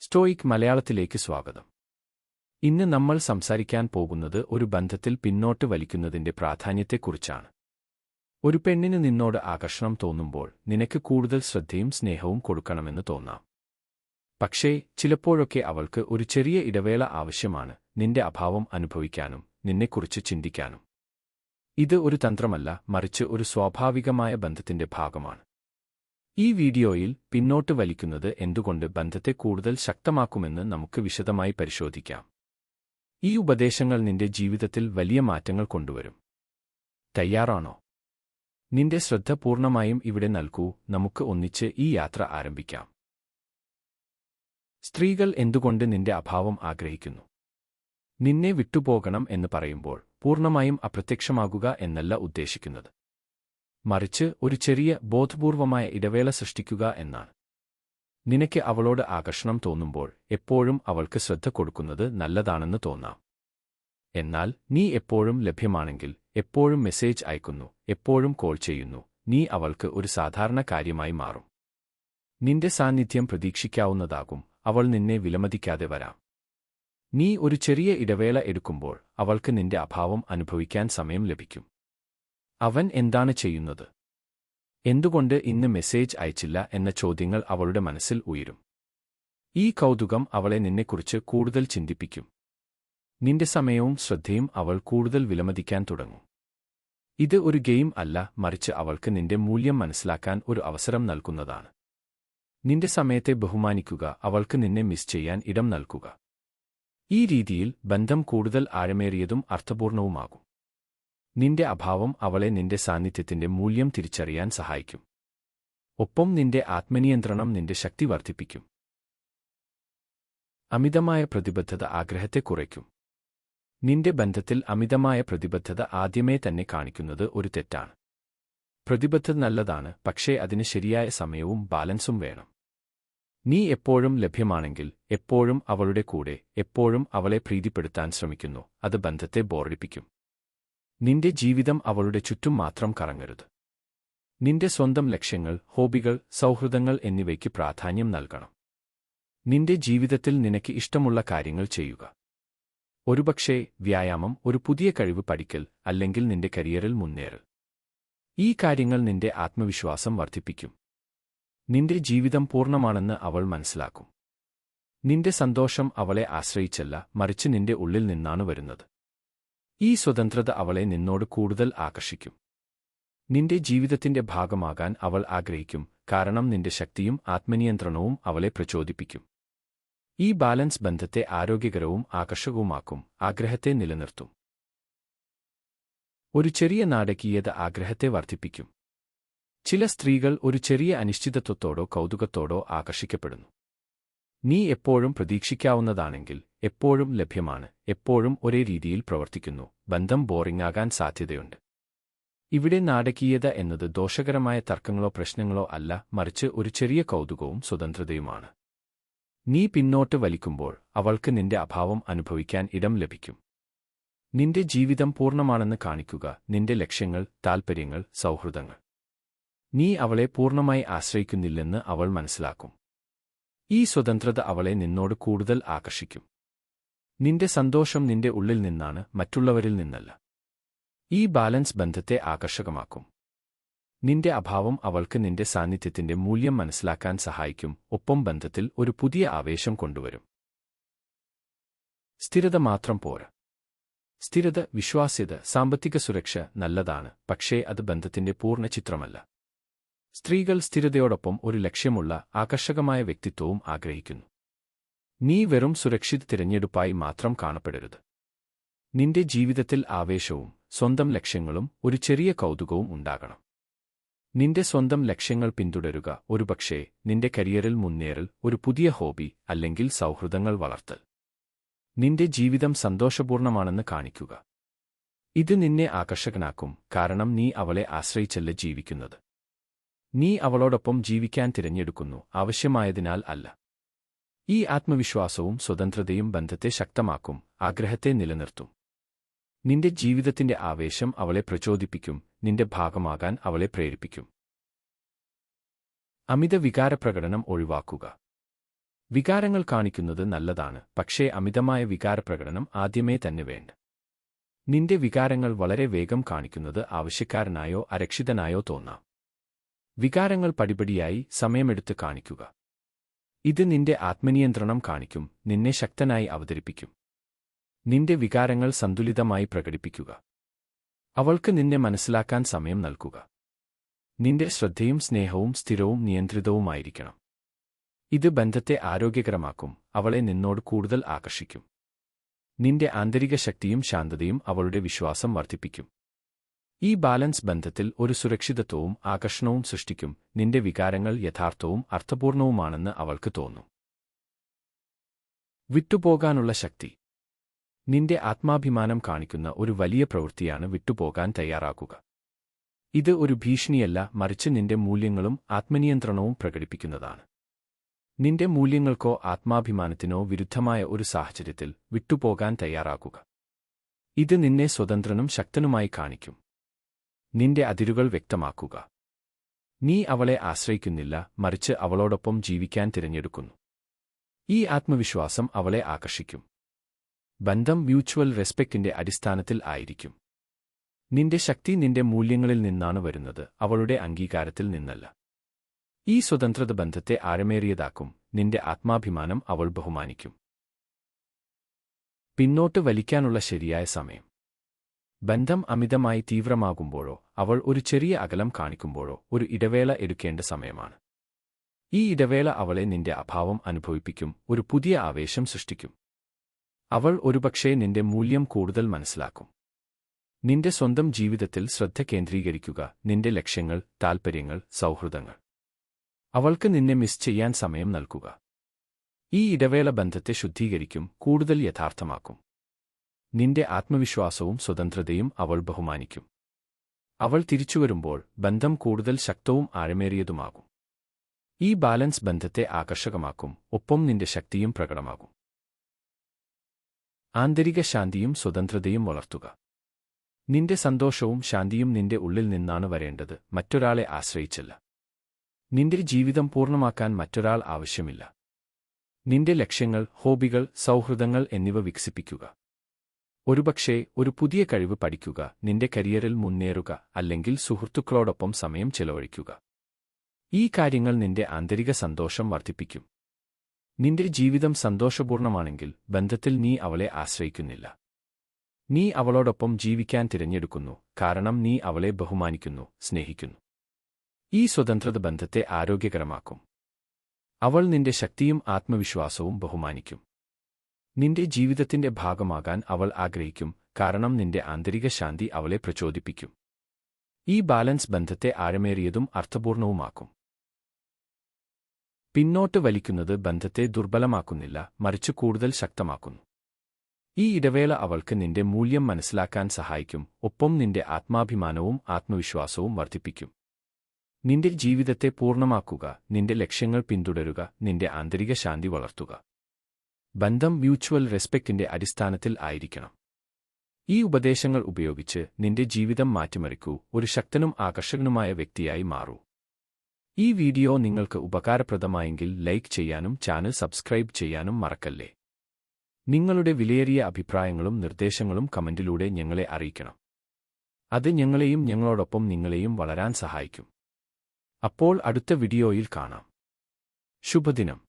Stoic മലയാളത്തിലേക്ക് സ്വാഗതം. ഇന്ന് നമ്മൾ സംസാരിക്കാൻ പോകുന്നത് ഒരു ബന്ധത്തിൽ പിന്നോട്ട് വലിക്കുന്നതിന്റെ പ്രാധാന്യത്തെക്കുറിച്ചാണ്. ഒരു പെണ്ണിന് നിന്നോട് ആകർഷണം തോന്നുമ്പോൾ നിനക്ക് കൂടുതൽ ശ്രദ്ധയും സ്നേഹവും കൊടുക്കണമെന്ന് തോന്നാം. പക്ഷേ ചിലപ്പോഴൊക്കെ അവൾക്ക് ഒരു ചെറിയ ഇടവേള ആവശ്യമാണ്, നിന്റെ അഭാവം അനുഭവിക്കാനും നിന്നെക്കുറിച്ച് ചിന്തിക്കാനും. ഇത് ഒരു തന്ത്രമല്ല, മറിച്ച് ഒരു സ്വാഭാവികമായ ബന്ധത്തിന്റെ ഭാഗമാണ്. ഈ വീഡിയോയിൽ പിന്നോട്ട് വലിക്കുന്നത് എന്തുകൊണ്ട് ബന്ധത്തെ കൂടുതൽ ശക്തമാക്കുമെന്ന് നമുക്ക് വിശദമായി പരിശോധിക്കാം. ഈ ഉപദേശങ്ങൾ നിന്റെ ജീവിതത്തിൽ വലിയ മാറ്റങ്ങൾ കൊണ്ടുവരും. തയ്യാറാണോ? നിന്റെ ശ്രദ്ധ പൂർണ്ണമായും ഇവിടെ നൽകൂ. നമുക്ക് ഒന്നിച്ച് ഈ യാത്ര ആരംഭിക്കാം. സ്ത്രീകൾ എന്തുകൊണ്ട് നിന്റെ അഭാവം ആഗ്രഹിക്കുന്നു? നിന്നെ വിട്ടുപോകണം എന്ന് പറയുമ്പോൾ പൂർണ്ണമായും അപ്രത്യക്ഷമാകുക എന്നല്ല ഉദ്ദേശിക്കുന്നത്, മറിച്ച് ഒരു ചെറിയ ബോധപൂർവമായ ഇടവേള സൃഷ്ടിക്കുക എന്നാണ്. നിനക്ക് അവളോട് ആകർഷണം തോന്നുമ്പോൾ എപ്പോഴും അവൾക്ക് ശ്രദ്ധ കൊടുക്കുന്നത് നല്ലതാണെന്ന് തോന്നാം. എന്നാൽ നീ എപ്പോഴും ലഭ്യമാണെങ്കിൽ, എപ്പോഴും മെസ്സേജ് അയക്കുന്നു, എപ്പോഴും കോൾ ചെയ്യുന്നു, നീ അവൾക്ക് ഒരു സാധാരണ കാര്യമായി മാറും. നിന്റെ സാന്നിധ്യം പ്രതീക്ഷിക്കാവുന്നതാകും, അവൾ നിന്നെ വിലമതിക്കാതെ വരാം. നീ ഒരു ചെറിയ ഇടവേള എടുക്കുമ്പോൾ അവൾക്ക് നിന്റെ അഭാവം അനുഭവിക്കാൻ സമയം ലഭിക്കും. അവൻ എന്താണ് ചെയ്യുന്നത്? എന്തുകൊണ്ട് ഇന്ന് മെസ്സേജ് അയച്ചില്ല എന്ന ചോദ്യങ്ങൾ അവളുടെ മനസ്സിൽ ഉയരും. ഈ കൗതുകം അവളെ നിന്നെക്കുറിച്ച് കൂടുതൽ ചിന്തിപ്പിക്കും. നിന്റെ സമയവും ശ്രദ്ധയും അവൾ കൂടുതൽ വിലമതിക്കാൻ തുടങ്ങും. ഇത് ഒരു ഗെയിം അല്ല, മറിച്ച് അവൾക്ക് നിന്റെ മൂല്യം മനസ്സിലാക്കാൻ ഒരു അവസരം നൽകുന്നതാണ്. നിന്റെ സമയത്തെ ബഹുമാനിക്കുക, അവൾക്ക് നിന്നെ മിസ് ചെയ്യാൻ ഇടം നൽകുക. ഈ രീതിയിൽ ബന്ധം കൂടുതൽ ആഴമേറിയതും അർത്ഥപൂർണവുമാകും. നിന്റെ അഭാവം അവളെ നിന്റെ സാന്നിധ്യത്തിന്റെ മൂല്യം തിരിച്ചറിയാൻ സഹായിക്കും. ഒപ്പം നിന്റെ ആത്മനിയന്ത്രണം നിന്റെ ശക്തി വർദ്ധിപ്പിക്കും. അമിതമായ പ്രതിബദ്ധത ആഗ്രഹത്തെ കുറയ്ക്കും. നിന്റെ ബന്ധത്തിൽ അമിതമായ പ്രതിബദ്ധത ആദ്യമേ തന്നെ കാണിക്കുന്നത് ഒരു തെറ്റാണ്. പ്രതിബദ്ധത നല്ലതാണ്, പക്ഷേ അതിന് ശരിയായ സമയവും ബാലൻസും വേണം. നീ എപ്പോഴും ലഭ്യമാണെങ്കിൽ, എപ്പോഴും അവളുടെ കൂടെ, എപ്പോഴും അവളെ പ്രീതിപ്പെടുത്താൻ ശ്രമിക്കുന്നു, അത് ബന്ധത്തെ ബോറടിപ്പിക്കും. നിന്റെ ജീവിതം അവളുടെ ചുറ്റും മാത്രം കറങ്ങരുത്. നിന്റെ സ്വന്തം ലക്ഷ്യങ്ങൾ, ഹോബികൾ, സൗഹൃദങ്ങൾ എന്നിവയ്ക്ക് പ്രാധാന്യം നൽകണം. നിന്റെ ജീവിതത്തിൽ നിനക്ക് ഇഷ്ടമുള്ള കാര്യങ്ങൾ ചെയ്യുക. ഒരുപക്ഷേ വ്യായാമം, ഒരു പുതിയ കഴിവ് പഠിക്കൽ, അല്ലെങ്കിൽ നിന്റെ കരിയറിൽ മുന്നേറൽ. ഈ കാര്യങ്ങൾ നിന്റെ ആത്മവിശ്വാസം വർദ്ധിപ്പിക്കും. നിന്റെ ജീവിതം പൂർണ്ണമാണെന്ന് അവൾ മനസ്സിലാക്കും. നിന്റെ സന്തോഷം അവളെ ആശ്രയിച്ചല്ല, മറിച്ച് നിന്റെ ഉള്ളിൽ നിന്നാണ് വരുന്നത്. ഈ സ്വതന്ത്രത അവളെ നിന്നോട് കൂടുതൽ ആകർഷിക്കും. നിന്റെ ജീവിതത്തിന്റെ ഭാഗമാകാൻ അവൾ ആഗ്രഹിക്കും, കാരണം നിന്റെ ശക്തിയും ആത്മനിയന്ത്രണവും അവളെ പ്രചോദിപ്പിക്കും. ഈ ബാലൻസ് ബന്ധത്തെ ആരോഗ്യകരവും ആകർഷകവുമാക്കും, ആഗ്രഹത്തെ നിലനിർത്തും. ഒരു ചെറിയ നാടകീയത ആഗ്രഹത്തെ വർദ്ധിപ്പിക്കും. ചില സ്ത്രീകൾ ഒരു ചെറിയ അനിശ്ചിതത്വത്തോടോ കൗതുകത്തോടോ ആകർഷിക്കപ്പെടുന്നു. നീ എപ്പോഴും പ്രതീക്ഷിക്കാവുന്നതാണെങ്കിൽ, എപ്പോഴും ലഭ്യമാണ്, എപ്പോഴും ഒരേ രീതിയിൽ പ്രവർത്തിക്കുന്നു, ബന്ധം ബോറിംഗാകാൻ സാധ്യതയുണ്ട്. ഇവിടെ നാടകീയത എന്നത് ദോഷകരമായ തർക്കങ്ങളോ പ്രശ്നങ്ങളോ അല്ല, മറിച്ച് ഒരു ചെറിയ കൗതുകവും സ്വതന്ത്രതയുമാണ്. നീ പിന്നോട്ട് വലിക്കുമ്പോൾ അവൾക്ക് നിന്റെ അഭാവം അനുഭവിക്കാൻ ഇടം ലഭിക്കും. നിന്റെ ജീവിതം പൂർണ്ണമാണെന്ന് കാണിക്കുക, നിന്റെ ലക്ഷ്യങ്ങൾ, താൽപ്പര്യങ്ങൾ, സൗഹൃദങ്ങൾ. നീ അവളെ പൂർണ്ണമായി ആശ്രയിക്കുന്നില്ലെന്ന് അവൾ മനസ്സിലാക്കും. ഈ സ്വതന്ത്രത അവളെ നിന്നോട് കൂടുതൽ ആകർഷിക്കും. നിന്റെ സന്തോഷം നിന്റെ ഉള്ളിൽ നിന്നാണ്, മറ്റുള്ളവരിൽ നിന്നല്ല. ഈ ബാലൻസ് ബന്ധത്തെ ആകർഷകമാക്കും. നിന്റെ അഭാവം അവൾക്ക് നിന്റെ സാന്നിധ്യത്തിന്റെ മൂല്യം മനസ്സിലാക്കാൻ സഹായിക്കും, ഒപ്പം ബന്ധത്തിൽ ഒരു പുതിയ ആവേശം കൊണ്ടുവരും. സ്ഥിരത മാത്രം പോരാ. സ്ഥിരത, വിശ്വാസ്യത, സാമ്പത്തിക സുരക്ഷ നല്ലതാണ്, പക്ഷേ അത് ബന്ധത്തിന്റെ പൂർണ്ണ ചിത്രമല്ല. സ്ത്രീകൾ സ്ഥിരതയോടൊപ്പം ഒരു ലക്ഷ്യമുള്ള ആകർഷകമായ വ്യക്തിത്വവും ആഗ്രഹിക്കുന്നു. നീ വെറും സുരക്ഷിത തിരഞ്ഞെടുപ്പായി മാത്രം കാണപ്പെടരുത്. നിന്റെ ജീവിതത്തിൽ ആവേശവും സ്വന്തം ലക്ഷ്യങ്ങളും ഒരു ചെറിയ കൗതുകവും ഉണ്ടാകണം. നിന്റെ സ്വന്തം ലക്ഷ്യങ്ങൾ പിന്തുടരുക, ഒരുപക്ഷേ നിന്റെ കരിയറിൽ മുന്നേറൽ, ഒരു പുതിയ ഹോബി, അല്ലെങ്കിൽ സൗഹൃദങ്ങൾ വളർത്തൽ. നിന്റെ ജീവിതം സന്തോഷപൂർണ്ണമാണെന്ന് കാണിക്കുക. ഇത് നിന്നെ ആകർഷകനാക്കും, കാരണം നീ അവളെ ആശ്രയിച്ചല്ല ജീവിക്കുന്നത്. നീ അവളോടൊപ്പം ജീവിക്കാൻ തിരഞ്ഞെടുക്കുന്നു, ആവശ്യമായതിനാൽ അല്ല. ഈ ആത്മവിശ്വാസവും സ്വതന്ത്രതയും ബന്ധത്തെ ശക്തമാക്കും, ആഗ്രഹത്തെ നിലനിർത്തും. നിന്റെ ജീവിതത്തിന്റെ ആവേശം അവളെ പ്രചോദിപ്പിക്കും, നിന്റെ ഭാഗമാകാൻ അവളെ പ്രേരിപ്പിക്കും. അമിത വികാരപ്രകടനം ഒഴിവാക്കുക. വികാരങ്ങൾ കാണിക്കുന്നത് നല്ലതാണ്, പക്ഷേ അമിതമായ വികാരപ്രകടനം ആദ്യമേ തന്നെ വേണ്ട. നിന്റെ വികാരങ്ങൾ വളരെ വേഗം കാണിക്കുന്നത് ആവശ്യക്കാരനായോ അരക്ഷിതനായോ തോന്നാം. വികാരങ്ങൾ പടിപടിയായി സമയമെടുത്ത് കാണിക്കുക. ഇത് നിന്റെ ആത്മനിയന്ത്രണം കാണിക്കും, നിന്നെ ശക്തനായി അവതരിപ്പിക്കും. നിന്റെ വികാരങ്ങൾ സന്തുലിതമായി പ്രകടിപ്പിക്കുക. അവൾക്ക് നിന്നെ മനസ്സിലാക്കാൻ സമയം നൽകുക. നിന്റെ ശ്രദ്ധയും സ്നേഹവും സ്ഥിരവും നിയന്ത്രിതവുമായിരിക്കണം. ഇത് ബന്ധത്തെ ആരോഗ്യകരമാക്കും, അവളെ നിന്നോട് കൂടുതൽ ആകർഷിക്കും. നിന്റെ ആന്തരിക ശക്തിയും ശാന്തതയും അവളുടെ വിശ്വാസം വർദ്ധിപ്പിക്കും. ഈ ബാലൻസ് ബന്ധത്തിൽ ഒരു സുരക്ഷിതത്വവും ആകർഷണവും സൃഷ്ടിക്കും. നിന്റെ വികാരങ്ങൾ യഥാർത്ഥവും അർത്ഥപൂർണവുമാണെന്ന് അവൾക്ക് തോന്നും. വിട്ടുപോകാനുള്ള ശക്തി. നിന്റെ ആത്മാഭിമാനം കാണിക്കുന്ന ഒരു വലിയ പ്രവൃത്തിയാണ് വിട്ടുപോകാൻ തയ്യാറാക്കുക. ഇത് ഒരു ഭീഷണിയല്ല, മറിച്ച് നിന്റെ മൂല്യങ്ങളും ആത്മനിയന്ത്രണവും പ്രകടിപ്പിക്കുന്നതാണ്. നിന്റെ മൂല്യങ്ങൾക്കോ ആത്മാഭിമാനത്തിനോ വിരുദ്ധമായ ഒരു സാഹചര്യത്തിൽ വിട്ടുപോകാൻ തയ്യാറാക്കുക. ഇത് നിന്നെ സ്വതന്ത്രനും ശക്തനുമായി കാണിക്കും. നിന്റെ അതിരുകൾ വ്യക്തമാക്കുക. നീ അവളെ ആശ്രയിക്കുന്നില്ല, മറിച്ച് അവളോടൊപ്പം ജീവിക്കാൻ തിരഞ്ഞെടുക്കുന്നു. ഈ ആത്മവിശ്വാസം അവളെ ആകർഷിക്കും. ബന്ധം മ്യൂച്വൽ റെസ്പെക്റ്റിന്റെ അടിസ്ഥാനത്തിൽ ആയിരിക്കും. നിന്റെ ശക്തി നിന്റെ മൂല്യങ്ങളിൽ നിന്നാണ് വരുന്നത്, അവളുടെ അംഗീകാരത്തിൽ നിന്നല്ല. ഈ സ്വതന്ത്രത ബന്ധത്തെ ആഴമേറിയതാക്കും. നിന്റെ ആത്മാഭിമാനം അവൾ ബഹുമാനിക്കും. പിന്നോട്ട് വലിക്കാനുള്ള ശരിയായ സമയം. ബന്ധം അമിതമായി തീവ്രമാകുമ്പോഴോ അവൾ ഒരു ചെറിയ അകലം കാണിക്കുമ്പോഴോ ഒരു ഇടവേള എടുക്കേണ്ട സമയമാണ്. ഈ ഇടവേള അവളെ നിന്റെ അഭാവം അനുഭവിപ്പിക്കും, ഒരു പുതിയ ആവേശം സൃഷ്ടിക്കും. അവൾ ഒരുപക്ഷേ നിന്റെ മൂല്യം കൂടുതൽ മനസ്സിലാക്കും. നിന്റെ സ്വന്തം ജീവിതത്തിൽ ശ്രദ്ധ കേന്ദ്രീകരിക്കുക, നിന്റെ ലക്ഷ്യങ്ങൾ, താൽപ്പര്യങ്ങൾ, സൗഹൃദങ്ങൾ. അവൾക്ക് നിന്നെ മിസ് ചെയ്യാൻ സമയം നൽകുക. ഈ ഇടവേള ബന്ധത്തെ ശുദ്ധീകരിക്കും, കൂടുതൽ യഥാർത്ഥമാക്കും. നിന്റെ ആത്മവിശ്വാസവും സ്വതന്ത്രതയും അവൾ ബഹുമാനിക്കും. അവൾ തിരിച്ചുവരുമ്പോൾ ബന്ധം കൂടുതൽ ശക്തവും ആഴമേറിയതുമാകും. ഈ ബാലൻസ് ബന്ധത്തെ ആകർഷകമാക്കും, ഒപ്പം നിന്റെ ശക്തിയും പ്രകടമാകും. ആന്തരിക ശാന്തിയും സ്വതന്ത്രതയും വളർത്തുക. നിന്റെ സന്തോഷവും ശാന്തിയും നിന്റെ ഉള്ളിൽ നിന്നാണ് വരേണ്ടത്, മറ്റൊരാളെ ആശ്രയിച്ചല്ല. നിന്റെ ജീവിതം പൂർണ്ണമാക്കാൻ മറ്റൊരാൾ ആവശ്യമില്ല. നിന്റെ ലക്ഷ്യങ്ങൾ, ഹോബികൾ, സൗഹൃദങ്ങൾ എന്നിവ വികസിപ്പിക്കുക. ഒരുപക്ഷേ ഒരു പുതിയ കഴിവ് പഠിക്കുക, നിന്റെ കരിയറിൽ മുന്നേറുക, അല്ലെങ്കിൽ സുഹൃത്തുക്കളോടൊപ്പം സമയം ചെലവഴിക്കുക. ഈ കാര്യങ്ങൾ നിന്റെ ആന്തരിക സന്തോഷം വർദ്ധിപ്പിക്കും. നിന്റെ ജീവിതം സന്തോഷപൂർണ്ണമാണെങ്കിൽ ബന്ധത്തിൽ നീ അവളെ ആശ്രയിക്കുന്നില്ല. നീ അവളോടൊപ്പം ജീവിക്കാൻ തിരഞ്ഞെടുക്കുന്നു, കാരണം നീ അവളെ ബഹുമാനിക്കുന്നു, സ്നേഹിക്കുന്നു. ഈ സ്വതന്ത്രത ബന്ധത്തെ ആരോഗ്യകരമാക്കും. അവൾ നിന്റെ ശക്തിയും ആത്മവിശ്വാസവും ബഹുമാനിക്കും. നിന്റെ ജീവിതത്തിന്റെ ഭാഗമാകാൻ അവൾ ആഗ്രഹിക്കും, കാരണം നിന്റെ ആന്തരിക ശാന്തി അവളെ പ്രചോദിപ്പിക്കും. ഈ ബാലൻസ് ബന്ധത്തെ ആഴമേറിയതും അർത്ഥപൂർണവുമാക്കും. പിന്നോട്ട് വലിക്കുന്നത് ബന്ധത്തെ ദുർബലമാക്കുന്നില്ല, മറിച്ച് കൂടുതൽ ശക്തമാക്കുന്നു. ഈ ഇടവേള അവൾക്ക് നിന്റെ മൂല്യം മനസ്സിലാക്കാൻ സഹായിക്കും, ഒപ്പം നിന്റെ ആത്മാഭിമാനവും ആത്മവിശ്വാസവും വർദ്ധിപ്പിക്കും. നിന്റെ ജീവിതത്തെ പൂർണ്ണമാക്കുക, നിന്റെ ലക്ഷ്യങ്ങൾ പിന്തുടരുക, നിന്റെ ആന്തരിക ശാന്തി വളർത്തുക. ബന്ധം മ്യൂച്വൽ റെസ്പെക്റ്റിന്റെ അടിസ്ഥാനത്തിൽ ആയിരിക്കണം. ഈ ഉപദേശങ്ങൾ ഉപയോഗിച്ച് നിന്റെ ജീവിതം മാറ്റിമറിക്കൂ, ഒരു ശക്തനും ആകർഷകനുമായ വ്യക്തിയായി മാറൂ. ഈ വീഡിയോ നിങ്ങൾക്ക് ഉപകാരപ്രദമായെങ്കിൽ ലൈക്ക് ചെയ്യാനും ചാനൽ സബ്സ്ക്രൈബ് ചെയ്യാനും മറക്കല്ലേ. നിങ്ങളുടെ വിലയേറിയ അഭിപ്രായങ്ങളും നിർദ്ദേശങ്ങളും കമന്റിലൂടെ ഞങ്ങളെ അറിയിക്കണം. അത് ഞങ്ങളെയും ഞങ്ങളോടൊപ്പം നിങ്ങളെയും വളരാൻ സഹായിക്കും. അപ്പോൾ അടുത്ത വീഡിയോയിൽ കാണാം. ശുഭദിനം.